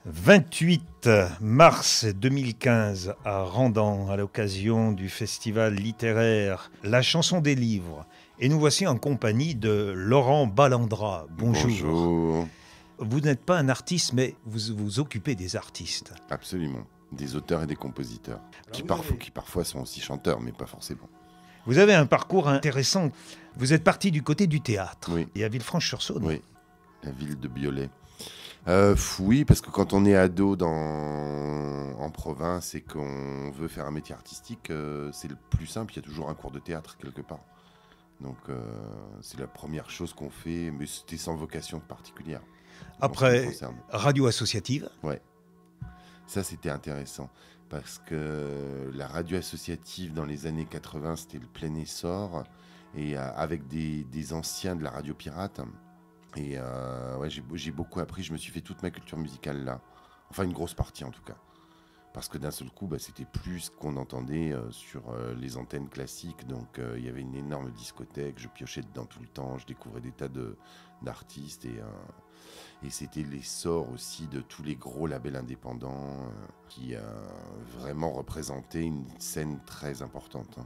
28 mars 2015 à Randan, à l'occasion du festival littéraire La Chanson des Livres. Et nous voici en compagnie de Laurent Ballandra. Bonjour. Bonjour. Vous n'êtes pas un artiste, mais vous vous occupez des artistes. Absolument. Des auteurs et des compositeurs. Qui parfois sont aussi chanteurs, mais pas forcément. Vous avez un parcours intéressant. Vous êtes parti du côté du théâtre. Oui. Et à Villefranche-sur-Saône. Oui, la ville de Biolay. Oui, parce que quand on est ado en province et qu'on veut faire un métier artistique, c'est le plus simple. Il y a toujours un cours de théâtre quelque part. Donc c'est la première chose qu'on fait, mais c'était sans vocation particulière. Après, radio associative. Ouais, ça c'était intéressant. Parce que la radio associative dans les années 80, c'était le plein essor. Et avec des anciens de la radio pirate. Et ouais, j'ai beaucoup appris, je me suis fait toute ma culture musicale là. Enfin une grosse partie en tout cas. Parce que d'un seul coup, c'était plus ce qu'on entendait sur les antennes classiques. Donc il y avait une énorme discothèque, je piochais dedans tout le temps, je découvrais des tas d'artistes. Et c'était l'essor aussi de tous les gros labels indépendants qui vraiment représentaient une scène très importante.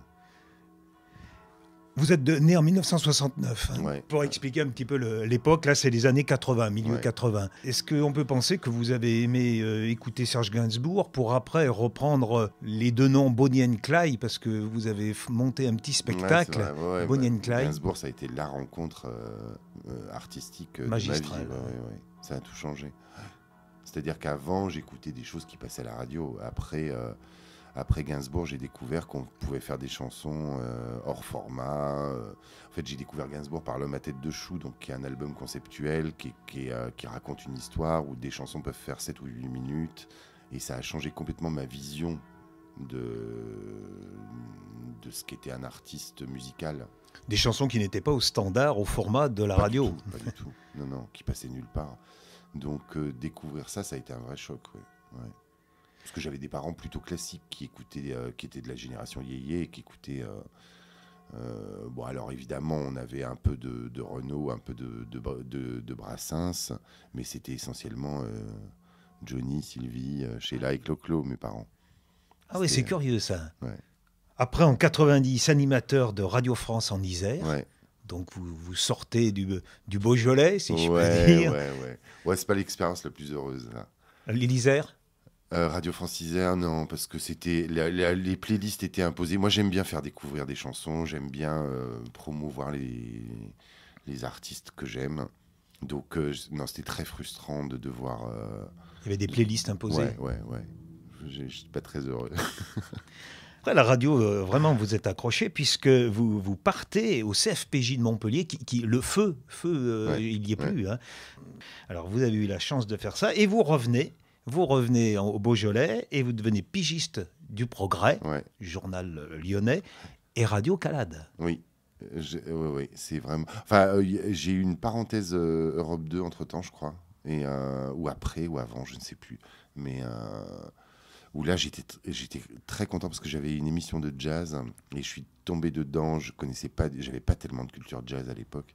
Vous êtes né en 1969, Ouais. Pour expliquer un petit peu l'époque, là c'est les années 80, milieu 80. Est-ce qu'on peut penser que vous avez aimé écouter Serge Gainsbourg pour après reprendre les deux noms Bonnie and Clyde, parce que vous avez monté un petit spectacle, Bonnie and Clyde. Gainsbourg, ça a été la rencontre artistique magistrale. De ma vie. Ouais. Ça a tout changé. C'est-à-dire qu'avant, j'écoutais des choses qui passaient à la radio. Après Gainsbourg, j'ai découvert qu'on pouvait faire des chansons hors format. En fait, j'ai découvert Gainsbourg par L'Homme à tête de chou, donc qui est un album conceptuel qui raconte une histoire où des chansons peuvent faire 7 ou 8 minutes. Et ça a changé complètement ma vision de ce qu'était un artiste musical. Des chansons qui n'étaient pas au standard, au format de la radio. Pas du tout. Non, qui passaient nulle part. Donc découvrir ça a été un vrai choc. Ouais. Parce que j'avais des parents plutôt classiques qui étaient de la génération yéyé et qui écoutaient. Bon, alors évidemment, on avait un peu de Renaud, un peu de Brassens, mais c'était essentiellement Johnny, Sylvie, Sheila et Clo-Clo, mes parents. Ah oui, c'est curieux ça. Ouais. Après, en 90, animateur de Radio France en Isère. Ouais. Donc vous sortez du Beaujolais, si je puis dire. Ouais, c'est pas l'expérience la plus heureuse là. L'Isère. Radio France Isère, non, parce que c'était les playlists étaient imposées. Moi, j'aime bien faire découvrir des chansons, j'aime bien promouvoir les artistes que j'aime. Donc, non, c'était très frustrant de devoir. Il y avait des playlists imposées. Ouais. Je suis pas très heureux. Après, la radio, vraiment, vous êtes accroché puisque vous partez au CFPJ de Montpellier, qui le feu, il n'y est plus. Hein. Alors, vous avez eu la chance de faire ça et vous revenez au Beaujolais et vous devenez pigiste du Progrès, journal lyonnais, et Radio Calade. Oui, c'est vraiment... Enfin, j'ai eu une parenthèse Europe 2 entre-temps, je crois, ou après, ou avant, je ne sais plus. Mais où là, j'étais très content parce que j'avais une émission de jazz et je suis tombé dedans. J'avais pas tellement de culture jazz à l'époque.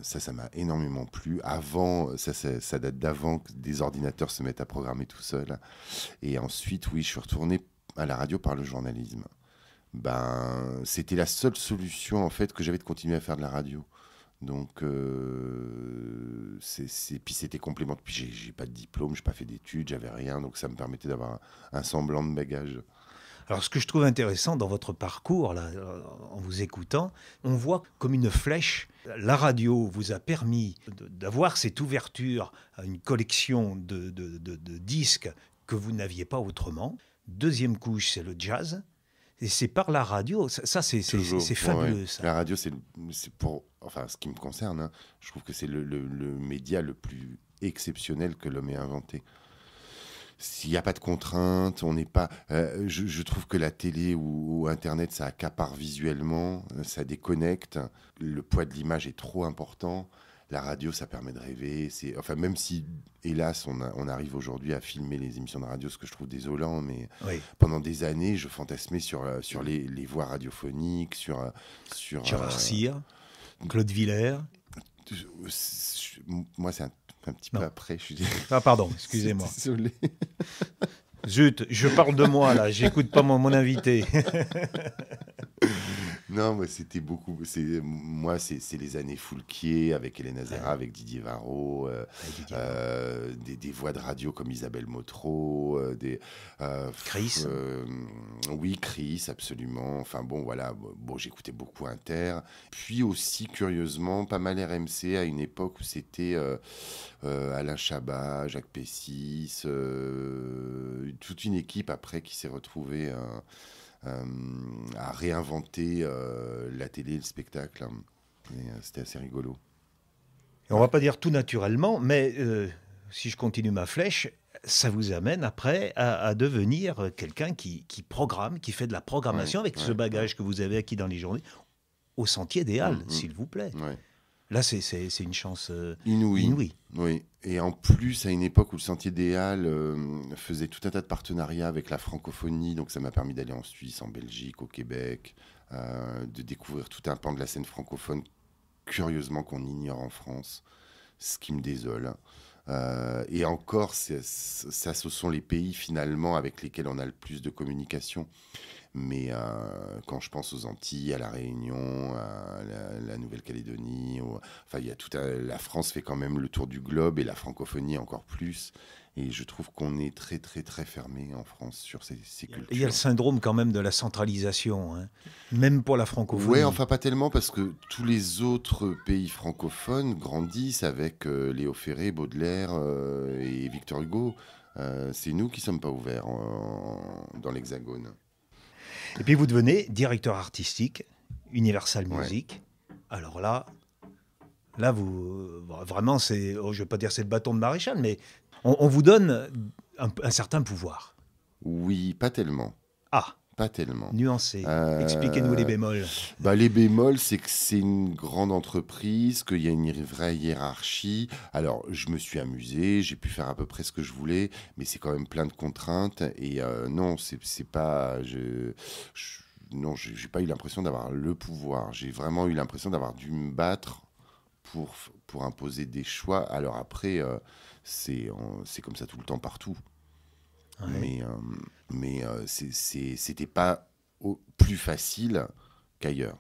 Ça m'a énormément plu. Avant, ça date d'avant que des ordinateurs se mettent à programmer tout seul. Et ensuite, oui, je suis retourné à la radio par le journalisme. C'était la seule solution en fait que j'avais de continuer à faire de la radio. Donc, puis c'était complémentaire. Puis j'ai pas de diplôme, j'ai pas fait d'études, j'avais rien, donc ça me permettait d'avoir un semblant de bagage. Alors, ce que je trouve intéressant dans votre parcours, là, en vous écoutant, on voit comme une flèche. La radio vous a permis d'avoir cette ouverture à une collection de disques que vous n'aviez pas autrement. Deuxième couche, c'est le jazz. Et c'est par la radio. Ça, c'est fabuleux. Ça. La radio, c'est pour... Enfin, ce qui me concerne, hein, je trouve que c'est le média le plus exceptionnel que l'homme ait inventé. S'il n'y a pas de contraintes, on n'est pas... je trouve que la télé ou Internet, ça accapare visuellement, ça déconnecte. Le poids de l'image est trop important. La radio, ça permet de rêver. Enfin, même si, hélas, on arrive aujourd'hui à filmer les émissions de radio, ce que je trouve désolant, mais pendant des années, je fantasmais sur les voix radiophoniques, sur Gérard Cyr, Claude Villers. Moi, Un petit Non. peu après, je suis Ah pardon, excusez-moi. désolé. Zut, je parle de moi là, j'écoute pas mon invité. Non, moi, c'était beaucoup. Moi, c'est les années Foulquier avec Hélène Azera, avec Didier Varro, des voix de radio comme Isabelle Motro, Chris. Oui, Chris, absolument. Enfin bon, voilà. Bon, j'écoutais beaucoup Inter. Puis aussi, curieusement, pas mal RMC à une époque où c'était Alain Chabat, Jacques Pessis, toute une équipe après qui s'est retrouvée à réinventer la télé, le spectacle. Et, c'était assez rigolo. Et on va pas dire tout naturellement, mais si je continue ma flèche, ça vous amène après à devenir quelqu'un qui programme, qui fait de la programmation avec ce bagage que vous avez acquis dans les journées, au Sentier des Halles, s'il vous plaît. Ouais. Là, c'est une chance Inouïe. Oui. Et en plus, à une époque où le Sentier des Halles faisait tout un tas de partenariats avec la francophonie, donc ça m'a permis d'aller en Suisse, en Belgique, au Québec, de découvrir tout un pan de la scène francophone, curieusement qu'on ignore en France, ce qui me désole. Et encore, ce sont les pays finalement avec lesquels on a le plus de communication. Mais quand je pense aux Antilles, à la Réunion, à la Nouvelle-Calédonie, enfin, il y a la France fait quand même le tour du globe et la francophonie encore plus. Et je trouve qu'on est très, très, très fermé en France sur ces cultures. Il y a le syndrome quand même de la centralisation, hein, même pour la francophonie. Oui, enfin pas tellement parce que tous les autres pays francophones grandissent avec Léo Ferré, Baudelaire et Victor Hugo. C'est nous qui ne sommes pas ouverts dans l'Hexagone. Et puis vous devenez directeur artistique, Universal Music. Alors là, vous vraiment, je ne vais pas dire c'est le bâton de maréchal, mais on vous donne un certain pouvoir. Oui, pas tellement. Ah, pas tellement. Nuancé. Expliquez-nous les bémols. Les bémols, c'est que c'est une grande entreprise, qu'il y a une vraie hiérarchie. Alors, je me suis amusé, j'ai pu faire à peu près ce que je voulais, mais c'est quand même plein de contraintes. Et non, c'est pas... non, j'ai pas eu l'impression d'avoir le pouvoir. J'ai vraiment eu l'impression d'avoir dû me battre pour imposer des choix. Alors après, c'est comme ça tout le temps, partout. Ouais. Mais c'était pas plus facile qu'ailleurs.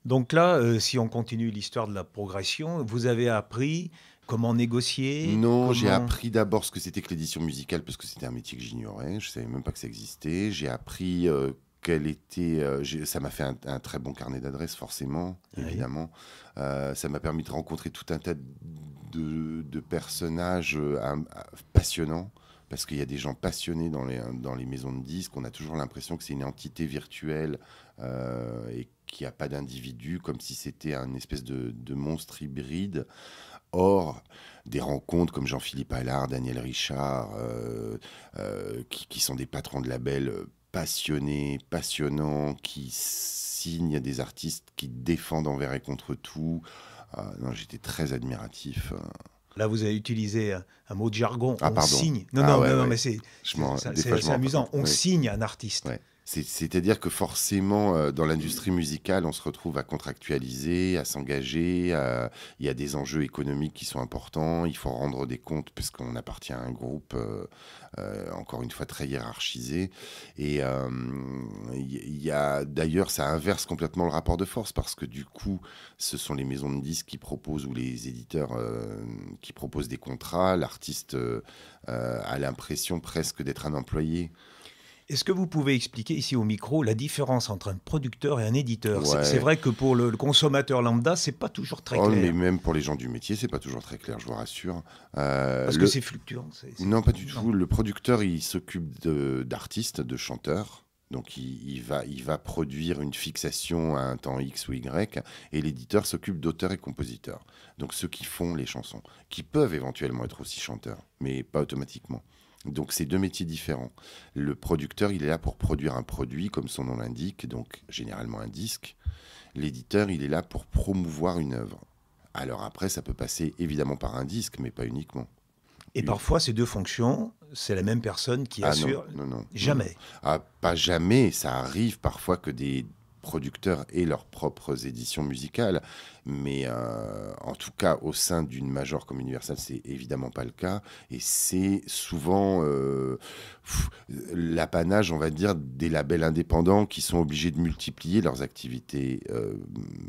Donc là, si on continue l'histoire de la progression, vous avez appris comment négocier? Non, j'ai appris d'abord ce que c'était que l'édition musicale, parce que c'était un métier que j'ignorais. Je savais même pas que ça existait. J'ai appris quelle était... ça m'a fait un très bon carnet d'adresses, forcément, évidemment. Ça m'a permis de rencontrer tout un tas de personnages passionnants. Parce qu'il y a des gens passionnés dans les maisons de disques. On a toujours l'impression que c'est une entité virtuelle et qu'il n'y a pas d'individu, comme si c'était un espèce de monstre hybride. Or, des rencontres comme Jean-Philippe Allard, Daniel Richard, qui sont des patrons de labels passionnés, passionnants, qui signent des artistes qui défendent envers et contre tout. Non, j'étais très admiratif. Là, vous avez utilisé un mot de jargon. Pardon. Signe. Non, mais c'est amusant. On signe un artiste. Ouais. C'est-à-dire que forcément, dans l'industrie musicale, on se retrouve à contractualiser, à s'engager. Il y a des enjeux économiques qui sont importants. Il faut rendre des comptes parce qu'on appartient à un groupe, encore une fois, très hiérarchisé. Et d'ailleurs, ça inverse complètement le rapport de force parce que du coup, ce sont les maisons de disques qui proposent ou les éditeurs qui proposent des contrats. L'artiste a l'impression presque d'être un employé. Est-ce que vous pouvez expliquer ici au micro la différence entre un producteur et un éditeur? C'est vrai que pour le consommateur lambda, c'est pas toujours très clair. Mais même pour les gens du métier, c'est pas toujours très clair, je vous rassure. Parce que c'est fluctuant. Non, pas du tout. Le producteur, il s'occupe d'artistes, de chanteurs. Donc, il va produire une fixation à un temps X ou Y. Et l'éditeur s'occupe d'auteurs et compositeurs. Donc, ceux qui font les chansons, qui peuvent éventuellement être aussi chanteurs, mais pas automatiquement. Donc, c'est deux métiers différents. Le producteur, il est là pour produire un produit, comme son nom l'indique, donc généralement un disque. L'éditeur, il est là pour promouvoir une œuvre. Alors après, ça peut passer évidemment par un disque, mais pas uniquement. Et parfois, ces deux fonctions, c'est la même personne qui assure. Non. Jamais. Pas jamais. Ça arrive parfois que des producteurs aient leurs propres éditions musicales, mais en tout cas au sein d'une major comme Universal, c'est évidemment pas le cas, et c'est souvent l'apanage, on va dire, des labels indépendants qui sont obligés de multiplier leurs activités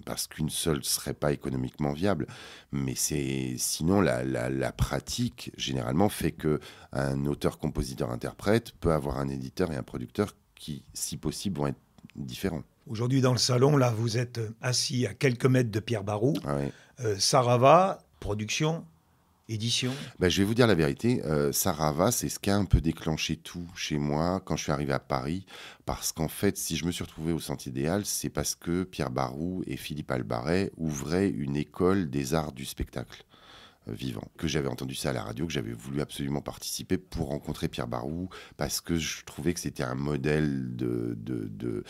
parce qu'une seule serait pas économiquement viable, mais sinon la pratique généralement fait que un auteur, compositeur, interprète peut avoir un éditeur et un producteur qui, si possible, vont être différents. Aujourd'hui, dans le salon, là, vous êtes assis à quelques mètres de Pierre Barroux. Ah ouais. Sarava, production, édition. Je vais vous dire la vérité, Sarava, c'est ce qui a un peu déclenché tout chez moi quand je suis arrivé à Paris. Parce qu'en fait, si je me suis retrouvé au Sentier des Halles, c'est parce que Pierre Barroux et Philippe Albaret ouvraient une école des arts du spectacle vivant. Que j'avais entendu ça à la radio, que j'avais voulu absolument participer pour rencontrer Pierre Barroux, parce que je trouvais que c'était un modèle de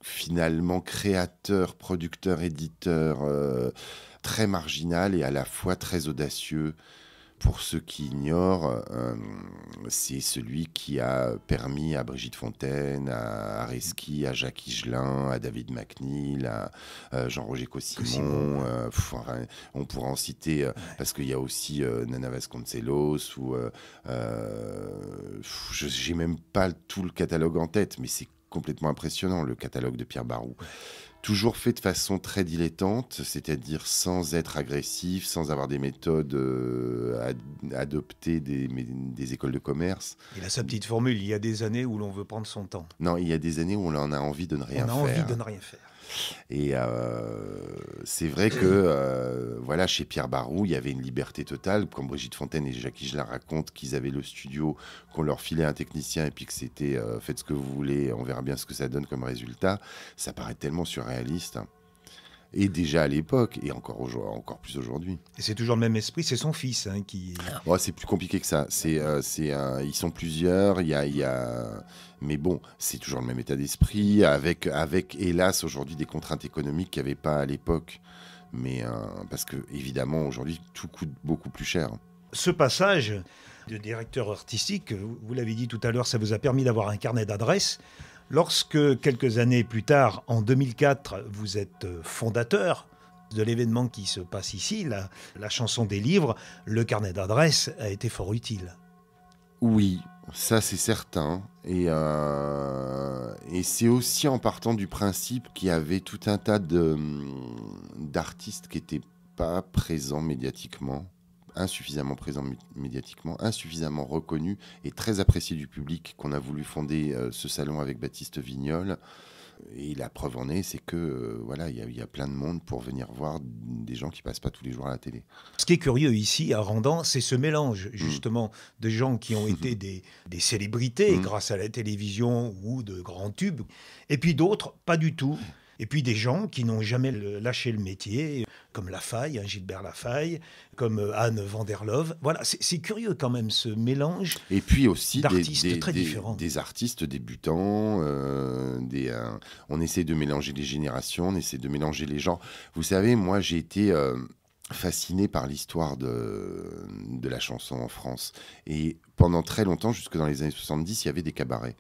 finalement créateur, producteur, éditeur très marginal et à la fois très audacieux. Pour ceux qui ignorent, c'est celui qui a permis à Brigitte Fontaine, à Areski, à Jacques Higelin, à David McNeil, à Jean-Roger Cossimon. Enfin, on pourra en citer, parce qu'il y a aussi Nana Vasconcelos, ou j'ai même pas tout le catalogue en tête, mais c'est complètement impressionnant, le catalogue de Pierre Barroux. Toujours fait de façon très dilettante, c'est-à-dire sans être agressif, sans avoir des méthodes adoptées des écoles de commerce. Il a sa petite formule, il y a des années où l'on veut prendre son temps. Non, il y a des années où on en a envie de ne rien faire. On a envie de ne rien faire. Et c'est vrai que voilà, chez Pierre Barroux, il y avait une liberté totale. Quand Brigitte Fontaine et Jacques Higelin racontent qu'ils avaient le studio, qu'on leur filait un technicien et puis que c'était faites ce que vous voulez, on verra bien ce que ça donne comme résultat, ça paraît tellement surréaliste. Et déjà à l'époque, et encore plus aujourd'hui. Et c'est toujours le même esprit, c'est son fils qui... Oh, c'est plus compliqué que ça. Ils sont plusieurs, mais bon, c'est toujours le même état d'esprit, avec hélas, aujourd'hui, des contraintes économiques qu'il n'y avait pas à l'époque. Mais parce que, évidemment, aujourd'hui, tout coûte beaucoup plus cher. Ce passage de directeur artistique, vous l'avez dit tout à l'heure, ça vous a permis d'avoir un carnet d'adresses. Lorsque, quelques années plus tard, en 2004, vous êtes fondateur de l'événement qui se passe ici, la chanson des livres, le carnet d'adresses a été fort utile. Oui, ça c'est certain. Et c'est aussi en partant du principe qu'il y avait tout un tas d'artistes qui n'étaient pas présents médiatiquement, insuffisamment présent médiatiquement, insuffisamment reconnu et très apprécié du public, qu'on a voulu fonder ce salon avec Baptiste Vignol. Et la preuve en est, c'est que voilà, il y a plein de monde pour venir voir des gens qui passent pas tous les jours à la télé. Ce qui est curieux ici à Randan, c'est ce mélange justement de gens qui ont été des célébrités grâce à la télévision ou de grands tubes, et puis d'autres pas du tout. Et puis des gens qui n'ont jamais lâché le métier, comme Lafaille, Gilbert Lafaille, comme Anne van der Love. Voilà, c'est curieux quand même ce mélange. Et puis aussi d'artistes très différents. Des artistes débutants. On essaie de mélanger les générations, on essaie de mélanger les genres. Vous savez, moi j'ai été fasciné par l'histoire de la chanson en France. Et pendant très longtemps, jusque dans les années 70, il y avait des cabarets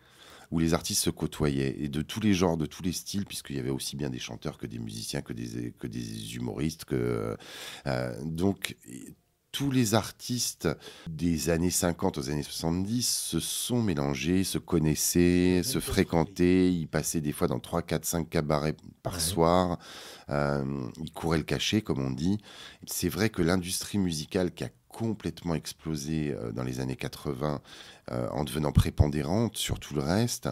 où les artistes se côtoyaient, et de tous les genres, de tous les styles, puisqu'il y avait aussi bien des chanteurs que des musiciens, que des humoristes. Donc, tous les artistes des années 50 aux années 70 se sont mélangés, se connaissaient, se fréquentaient. Ils passaient des fois dans 3, 4, 5 cabarets par soir. Ils couraient le cachet, comme on dit. C'est vrai que l'industrie musicale qui a complètement explosé dans les années 80 en devenant prépondérante sur tout le reste,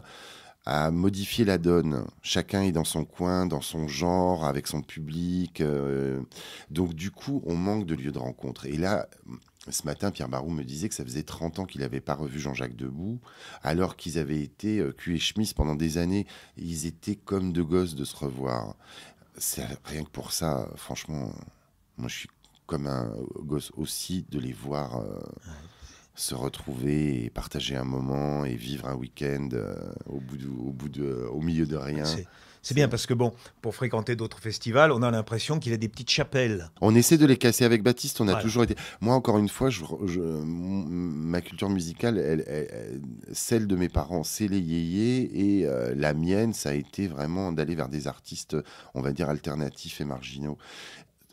a modifié la donne. Chacun est dans son coin, dans son genre, avec son public. Donc du coup, on manque de lieux de rencontre. Et là, ce matin, Pierre Barroux me disait que ça faisait 30 ans qu'il n'avait pas revu Jean-Jacques Debout, alors qu'ils avaient été cul et chemise pendant des années. Ils étaient comme deux gosses de se revoir. Rien que pour ça, franchement, moi je suis comme un gosse aussi de les voir. se retrouver et partager un moment et vivre un week-end au milieu de rien. C'est bien parce que bon, pour fréquenter d'autres festivals, on a l'impression qu'il y a des petites chapelles. On essaie de les casser avec Baptiste, on a Voilà. toujours été... Moi, encore une fois, ma culture musicale, celle de mes parents, c'est les yéyés, et la mienne, ça a été vraiment d'aller vers des artistes, on va dire, alternatifs et marginaux.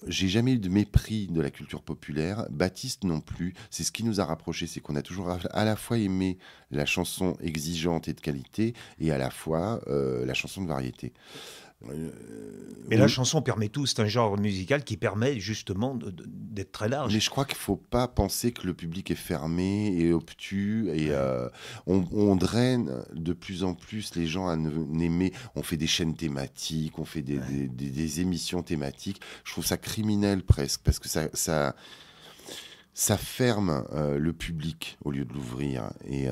J'ai jamais eu de mépris de la culture populaire, Baptiste non plus. C'est ce qui nous a rapprochés, c'est qu'on a toujours à la fois aimé la chanson exigeante et de qualité, et à la fois la chanson de variété. Mais la chanson permet tout, c'est un genre musical qui permet justement d'être très large. Mais je crois qu'il ne faut pas penser que le public est fermé et obtus, et on draine de plus en plus les gens à n'aimer. On fait des chaînes thématiques, on fait des émissions thématiques. Je trouve ça criminel presque, parce que ça ferme le public au lieu de l'ouvrir. Et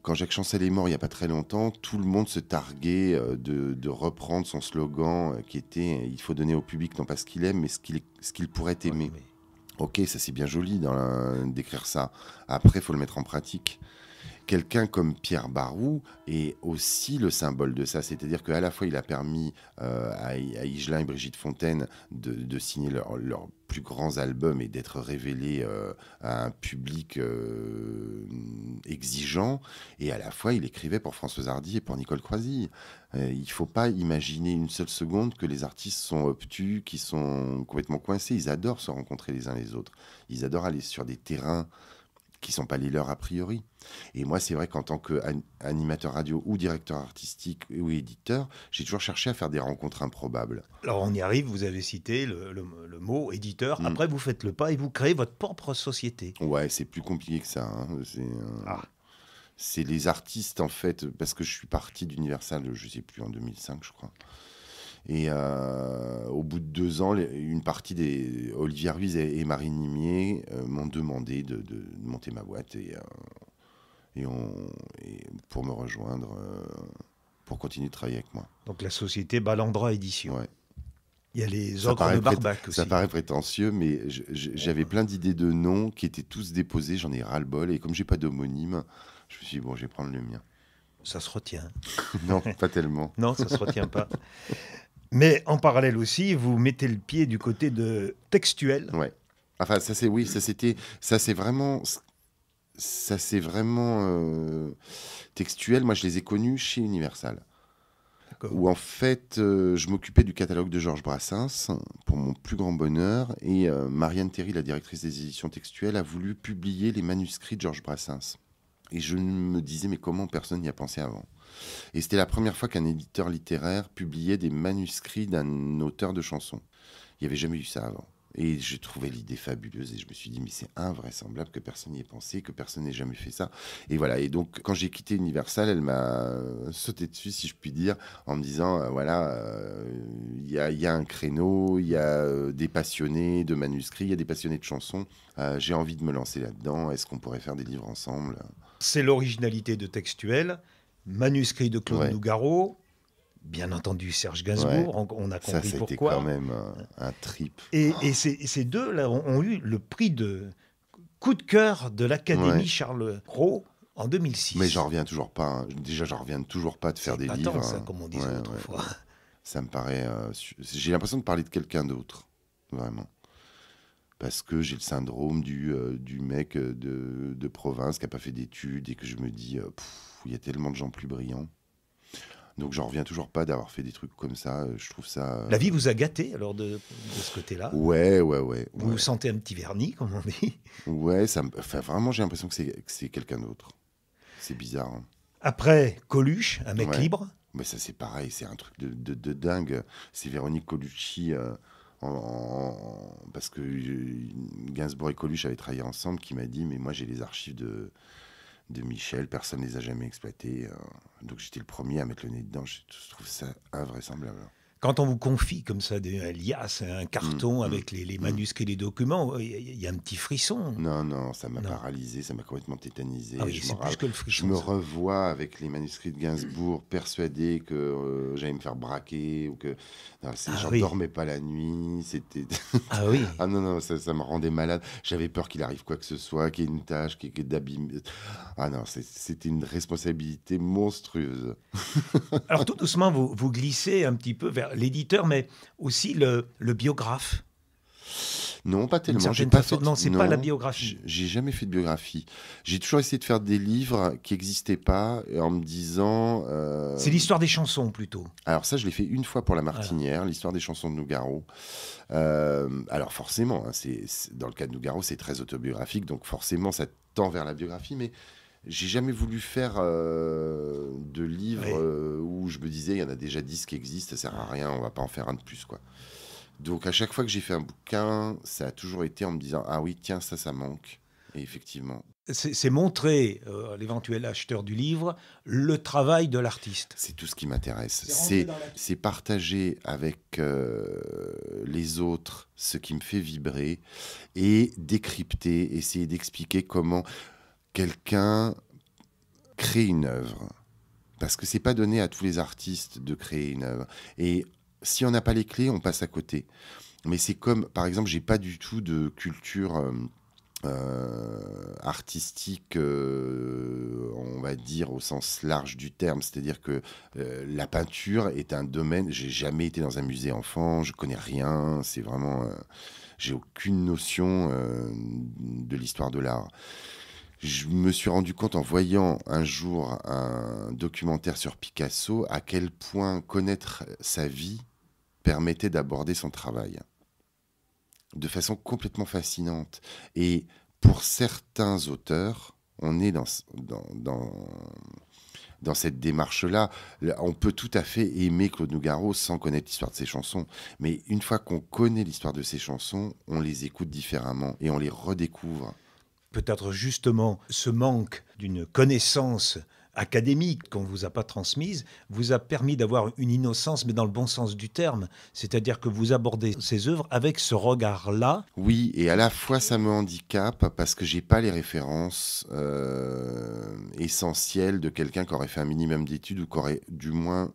quand Jacques Chancel est mort il n'y a pas très longtemps, tout le monde se targuait de reprendre son slogan qui était « Il faut donner au public non pas ce qu'il aime, mais ce qu'il pourrait aimer ». Ok, ça c'est bien joli d'écrire ça. Après, il faut le mettre en pratique. Quelqu'un comme Pierre Barroux est aussi le symbole de ça. C'est-à-dire qu'à la fois, il a permis à Higelin et Brigitte Fontaine de signer leurs plus grands albums et d'être révélés à un public exigeant. Et à la fois, il écrivait pour Françoise Hardy et pour Nicole Croisille. Il ne faut pas imaginer une seule seconde que les artistes sont obtus, qui sont complètement coincés. Ils adorent se rencontrer les uns les autres. Ils adorent aller sur des terrains qui ne sont pas les leurs a priori. Et moi, c'est vrai qu'en tant qu'animateur radio ou directeur artistique ou éditeur, j'ai toujours cherché à faire des rencontres improbables. Alors on y arrive, vous avez cité le mot éditeur. Après, vous faites le pas et vous créez votre propre société. Ouais, c'est plus compliqué que ça. C'est les artistes, en fait, parce que je suis parti d'Universal, je ne sais plus, en 2005, je crois. Et au bout de 2 ans, une partie des Olivier Ruiz et Marine Nimier m'ont demandé de monter ma boîte et pour me rejoindre, pour continuer de travailler avec moi. Donc la société Ballandra Édition. Ouais. Il y a les Ogres de Barbac aussi. Ça paraît prétentieux, mais j'avais plein d'idées de noms qui étaient tous déposés, j'en ai ras-le-bol, et comme j'ai pas d'homonyme, je me suis dit, bon, je vais prendre le mien. Ça se retient. Non, pas tellement. Non, ça se retient pas. Mais en parallèle aussi, vous mettez le pied du côté de Textuel. Ouais. Enfin, ça c'est vraiment Textuel. Moi, je les ai connus chez Universal. Où en fait, je m'occupais du catalogue de Georges Brassens pour mon plus grand bonheur, et Marianne Théry, la directrice des éditions Textuel, a voulu publier les manuscrits de Georges Brassens. Et je me disais, mais comment personne n'y a pensé avant ? Et c'était la première fois qu'un éditeur littéraire publiait des manuscrits d'un auteur de chansons. Il n'y avait jamais eu ça avant. Et je trouvais l'idée fabuleuse, et je me suis dit, mais c'est invraisemblable que personne n'y ait pensé, que personne n'ait jamais fait ça. Et voilà, et donc quand j'ai quitté Universal, elle m'a sauté dessus, si je puis dire, en me disant, il y a un créneau, il y a des passionnés de manuscrits, il y a des passionnés de chansons, j'ai envie de me lancer là-dedans, est-ce qu'on pourrait faire des livres ensemble ? C'est l'originalité de Textuel, manuscrit de Claude Nougaro, bien entendu Serge Gainsbourg, on a compris pourquoi. Ça a été quand même un trip. Et ces deux-là ont eu le prix de coup de cœur de l'Académie Charles Cros en 2006. Mais j'en reviens toujours pas. Hein. Déjà, j'en reviens toujours pas de faire des livres. C'est ça, comme on disait autrefois. Ça me paraît... j'ai l'impression de parler de quelqu'un d'autre, vraiment. Parce que j'ai le syndrome du mec de province qui n'a pas fait d'études, et que je me dis, il y a tellement de gens plus brillants. Donc j'en reviens toujours pas d'avoir fait des trucs comme ça. Je trouve ça... La vie vous a gâté alors de ce côté-là. Ouais. Vous sentez un petit vernis, comme on dit. Ouais, vraiment j'ai l'impression que c'est quelqu'un d'autre. C'est bizarre. Hein. Après Coluche, un mec libre. Mais ça c'est pareil, c'est un truc de dingue. C'est Véronique Colucci, parce que Gainsbourg et Coluche avaient travaillé ensemble, qui m'a dit, mais moi j'ai les archives de Michel, personne ne les a jamais exploitées. Donc j'étais le premier à mettre le nez dedans. Je trouve ça invraisemblable. Quand on vous confie comme ça un liasse, un carton avec les manuscrits, les documents, il y a un petit frisson. Non, non, ça m'a Non. paralysé, ça m'a complètement tétanisé. Ah oui, c'est plus que le Je frisson. me ça. revois avec les manuscrits de Gainsbourg, persuadé que j'allais me faire braquer ou que j'en Oui. dormais pas la nuit. C'était Ah oui. ah non non, ça me rendait malade. J'avais peur qu'il arrive quoi que ce soit, qu'il y ait une tâche, qu'il y ait d'abîme. Ah non, c'était une responsabilité monstrueuse. Alors tout doucement, vous glissez un petit peu vers l'éditeur, mais aussi le biographe. Non, pas D'une tellement. J'ai certaine pas façon. fait. Non, c'est pas la biographie. J'ai jamais fait de biographie. J'ai toujours essayé de faire des livres qui n'existaient pas, en me disant. C'est l'histoire des chansons plutôt. Alors ça, je l'ai fait une fois pour La Martinière, l'histoire des chansons de Nougaro. Alors forcément, hein, dans le cas de Nougaro, c'est très autobiographique, donc forcément, ça tend vers la biographie, mais j'ai jamais voulu faire de livres où je me disais, il y en a déjà 10 qui existent, ça sert à rien, on va pas en faire un de plus, quoi. Donc à chaque fois que j'ai fait un bouquin, ça a toujours été en me disant, ah oui, tiens, ça manque. Et effectivement. C'est montrer à l'éventuel acheteur du livre le travail de l'artiste. C'est tout ce qui m'intéresse. rentrer dans la- C'est partager avec les autres ce qui me fait vibrer et décrypter, essayer d'expliquer comment quelqu'un crée une œuvre. Parce que c'est pas donné à tous les artistes de créer une œuvre. Et si on n'a pas les clés, on passe à côté. Mais c'est comme, par exemple, j'ai pas du tout de culture artistique, on va dire au sens large du terme, c'est-à-dire que la peinture est un domaine. J'ai jamais été dans un musée enfant, je connais rien. C'est vraiment, j'ai aucune notion de l'histoire de l'art. Je me suis rendu compte en voyant un jour un documentaire sur Picasso à quel point connaître sa vie permettait d'aborder son travail de façon complètement fascinante. Et pour certains auteurs, on est dans cette démarche-là. On peut tout à fait aimer Claude Nougaro sans connaître l'histoire de ses chansons. Mais une fois qu'on connaît l'histoire de ses chansons, on les écoute différemment et on les redécouvre. Peut-être justement ce manque d'une connaissance académique qu'on ne vous a pas transmise vous a permis d'avoir une innocence, mais dans le bon sens du terme. C'est-à-dire que vous abordez ces œuvres avec ce regard-là. Oui, et à la fois ça me handicape parce que j'ai pas les références essentielles de quelqu'un qui aurait fait un minimum d'études ou qui aurait du moins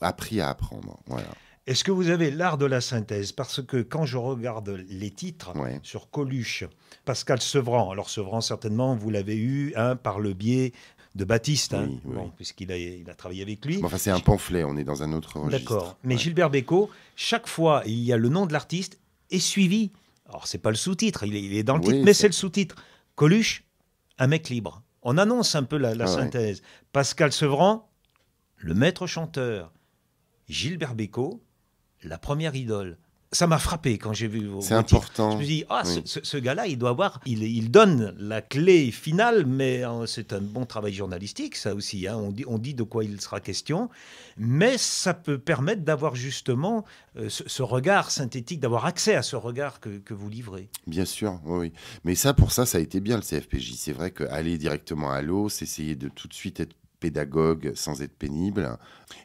appris à apprendre. Voilà. Est-ce que vous avez l'art de la synthèse? Parce que quand je regarde les titres Ouais. sur Coluche, Pascal Sevran, alors Sevran certainement vous l'avez eu par le biais de Baptiste, Oui, oui. Bon, puisqu'il a travaillé avec lui. Mais enfin, c'est un pamphlet, on est dans un autre registre. D'accord. Mais Ouais. Gilbert Bécaud, chaque fois, il y a le nom de l'artiste est suivi. Alors, c'est pas le sous-titre, il est dans le Oui, titre, mais ça- c'est le sous-titre. Coluche, un mec libre. On annonce un peu la Ah ouais. synthèse. Pascal Sevran, le maître chanteur. Gilbert Bécaud, la première idole. Ça m'a frappé quand j'ai vu vos C'est titres. important. Je me dis, Oui. ce gars-là, il doit avoir... Il donne la clé finale, mais c'est un bon travail journalistique, ça aussi. On dit de quoi il sera question. Mais ça peut permettre d'avoir justement ce regard synthétique, d'avoir accès à ce regard que vous livrez. Bien sûr, oui, oui. Mais pour ça a été bien le CFPJ. C'est vrai qu'aller directement à l'eau, c'est essayer de tout de suite être pédagogue sans être pénible.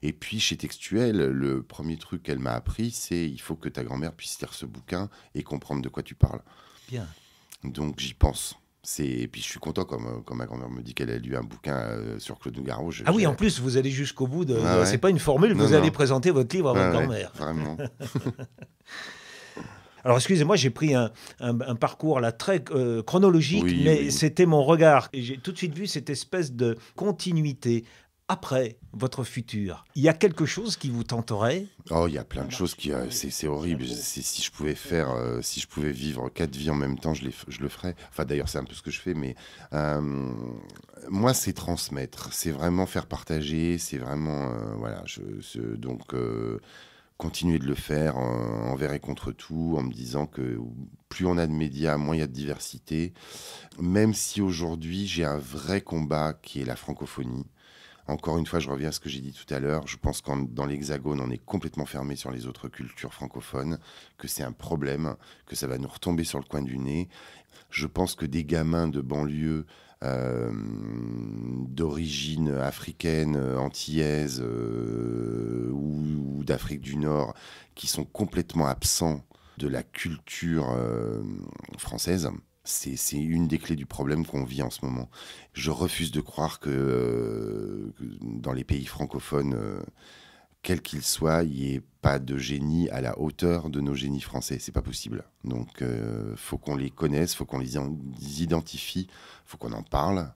Et puis chez Textuel, le premier truc qu'elle m'a appris, c'est il faut que ta grand-mère puisse lire ce bouquin et comprendre de quoi tu parles. Bien. Donc j'y pense. Et puis je suis content quand ma grand-mère me dit qu'elle a lu un bouquin sur Claude Nougaro. Ah oui, en plus, vous allez jusqu'au bout de... Ah ouais. C'est pas une formule, Non, vous allez non. présenter votre livre à votre grand-mère. Vraiment. Alors, excusez-moi, j'ai pris un parcours là très chronologique, Oui, mais oui. c'était mon regard. Et j'ai tout de suite vu cette espèce de continuité après votre futur. Il y a quelque chose qui vous tenterait? Oh, il y a plein de choses qui... c'est horrible. Si je pouvais si je pouvais vivre 4 vies en même temps, je le ferais. Enfin, d'ailleurs, c'est un peu ce que je fais, mais moi, c'est transmettre. C'est vraiment faire partager. C'est vraiment... voilà. Donc, continuer de le faire envers et contre tout, en me disant que plus on a de médias, moins il y a de diversité. Même si aujourd'hui, j'ai un vrai combat qui est la francophonie. Encore une fois, je reviens à ce que j'ai dit tout à l'heure. Je pense que dans l'Hexagone, on est complètement fermé sur les autres cultures francophones, que c'est un problème, que ça va nous retomber sur le coin du nez. Je pense que des gamins de banlieue d'origine africaine, antillaise ou d'Afrique du Nord qui sont complètement absents de la culture française. C'est une des clés du problème qu'on vit en ce moment. Je refuse de croire que dans les pays francophones, quels qu'ils soient, il n'y ait pas de génie à la hauteur de nos génies français. C'est pas possible. Donc, faut qu'on les connaisse, faut qu'on les identifie, faut qu'on en parle.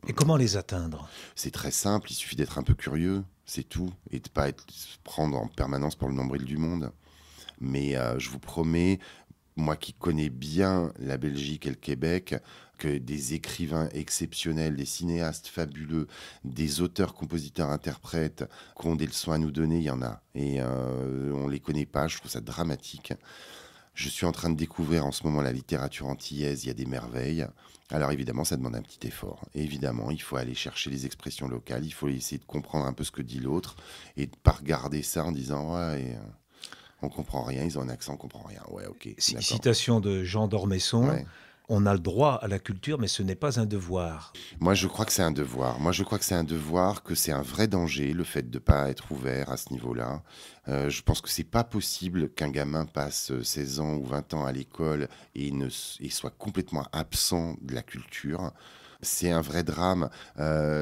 Et comment les atteindre? C'est très simple, il suffit d'être un peu curieux, c'est tout, et de pas se prendre en permanence pour le nombril du monde. Mais je vous promets, moi qui connais bien la Belgique et le Québec, que des écrivains exceptionnels, des cinéastes fabuleux, des auteurs, compositeurs, interprètes qui ont des leçons à nous donner, il y en a. Et on ne les connaît pas, je trouve ça dramatique. Je suis en train de découvrir en ce moment la littérature antillaise, il y a des merveilles. Alors évidemment, ça demande un petit effort. Et évidemment, il faut aller chercher les expressions locales, il faut essayer de comprendre un peu ce que dit l'autre et de ne pas regarder ça en disant « ouais, on comprend rien, ils ont un accent, on comprend rien. Ouais, ok, d'accord. » Citation de Jean d'Ormesson. Ouais. On a le droit à la culture, mais ce n'est pas un devoir. Moi, je crois que c'est un devoir. Moi, je crois que c'est un devoir, que c'est un vrai danger, le fait de ne pas être ouvert à ce niveau-là. Je pense que c'est pas possible qu'un gamin passe 16 ans ou 20 ans à l'école et soit complètement absent de la culture. C'est un vrai drame.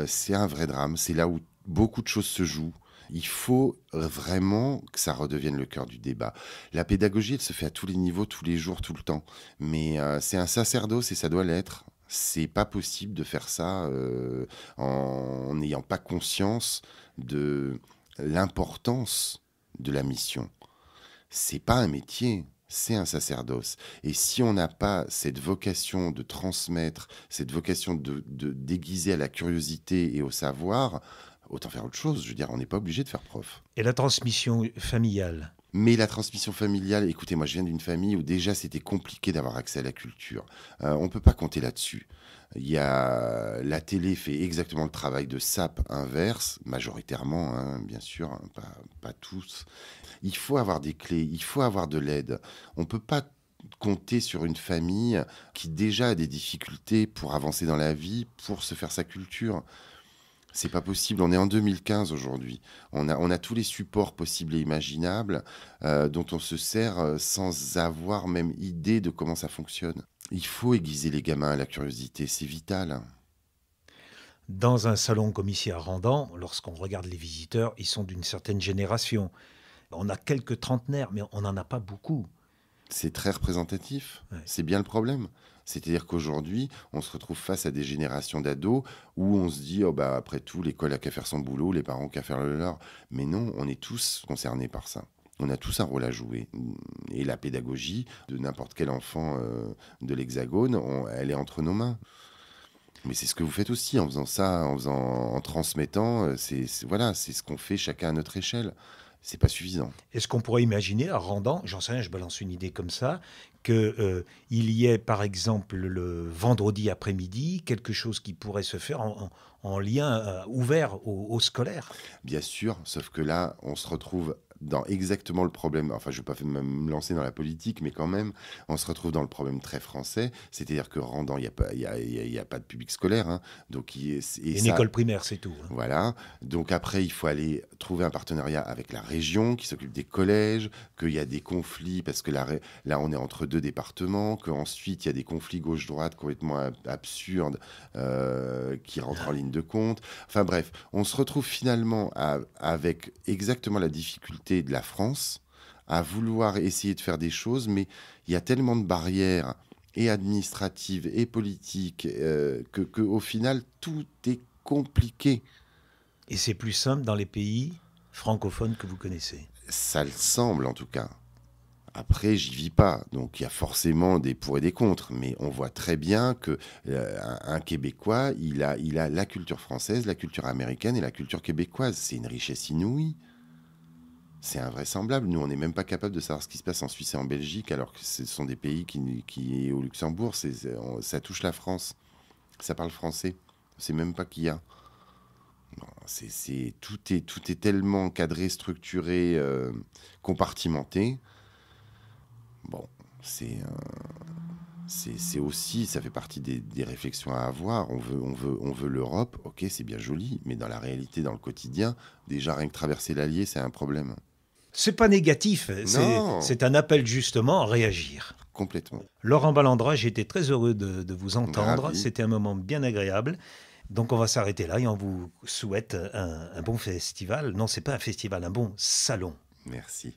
C'est un vrai drame. C'est là où beaucoup de choses se jouent. Il faut vraiment que ça redevienne le cœur du débat. La pédagogie, elle se fait à tous les niveaux, tous les jours, tout le temps. Mais c'est un sacerdoce et ça doit l'être. C'est pas possible de faire ça en n'ayant pas conscience de l'importance de la mission. C'est pas un métier, c'est un sacerdoce. Et si on n'a pas cette vocation de transmettre, cette vocation de déguiser à la curiosité et au savoir, autant faire autre chose. Je veux dire, on n'est pas obligé de faire prof. Et la transmission familiale? Mais la transmission familiale, écoutez, moi je viens d'une famille où déjà c'était compliqué d'avoir accès à la culture. On ne peut pas compter là-dessus. La télé fait exactement le travail de sape inverse, majoritairement, hein, bien sûr, hein, pas tous. Il faut avoir des clés, il faut avoir de l'aide. On ne peut pas compter sur une famille qui déjà a des difficultés pour avancer dans la vie, pour se faire sa culture. C'est pas possible. On est en 2015 aujourd'hui. On a tous les supports possibles et imaginables dont on se sert sans avoir même idée de comment ça fonctionne. Il faut aiguiser les gamins à la curiosité, c'est vital. Dans un salon comme ici à Randan, lorsqu'on regarde les visiteurs, ils sont d'une certaine génération. On a quelques trentenaires, mais on n'en a pas beaucoup. C'est très représentatif. Ouais. C'est bien le problème. C'est-à-dire qu'aujourd'hui, on se retrouve face à des générations d'ados où on se dit, oh bah, après tout, l'école a qu'à faire son boulot, les parents qu'à faire le leur. Mais non, on est tous concernés par ça. On a tous un rôle à jouer. Et la pédagogie de n'importe quel enfant de l'Hexagone, elle est entre nos mains. Mais c'est ce que vous faites aussi en faisant ça, en transmettant. Voilà, c'est ce qu'on fait chacun à notre échelle. C'est pas suffisant. Est-ce qu'on pourrait imaginer à Randan, j'en sais rien, je balance une idée comme ça, qu'il y ait par exemple le vendredi après-midi quelque chose qui pourrait se faire en lien ouvert aux scolaires? Bien sûr, sauf que là, on se retrouve dans exactement le problème. Enfin, je ne vais pas me lancer dans la politique, mais quand même, on se retrouve dans le problème très français. C'est-à-dire que Randan, il n'y a pas de public scolaire. Hein, donc une école primaire, c'est tout. Hein. Voilà. Donc après, il faut aller trouver un partenariat avec la région qui s'occupe des collèges, qu'il y a des conflits, parce que là, on est entre deux départements, qu'ensuite, il y a des conflits gauche-droite complètement absurdes qui rentrent en ligne de compte. Enfin bref, on se retrouve finalement avec exactement la difficulté de la France à vouloir essayer de faire des choses, mais il y a tellement de barrières et administratives et politiques que au final, tout est compliqué. Et c'est plus simple dans les pays francophones que vous connaissez? Ça le semble en tout cas. Après, j'y vis pas, donc il y a forcément des pour et des contre, mais on voit très bien que un Québécois, il a la culture française, la culture américaine et la culture québécoise. C'est une richesse inouïe. C'est invraisemblable. Nous, on n'est même pas capable de savoir ce qui se passe en Suisse et en Belgique, alors que ce sont des pays qui au Luxembourg, ça touche la France. Ça parle français. On sait même pas qui y a. Non, tout est tellement cadré, structuré, compartimenté. Bon, C'est aussi, ça fait partie des réflexions à avoir. On veut l'Europe, ok, c'est bien joli, mais dans la réalité, dans le quotidien, déjà rien que traverser l'Allier, c'est un problème. C'est pas négatif, Non, c'est un appel justement à réagir. complètement. Laurent Ballandra, j'ai été très heureux de vous entendre. Ravi. C'était un moment bien agréable. Donc on va s'arrêter là et on vous souhaite un bon festival. Non, c'est pas un festival, un bon salon. Merci.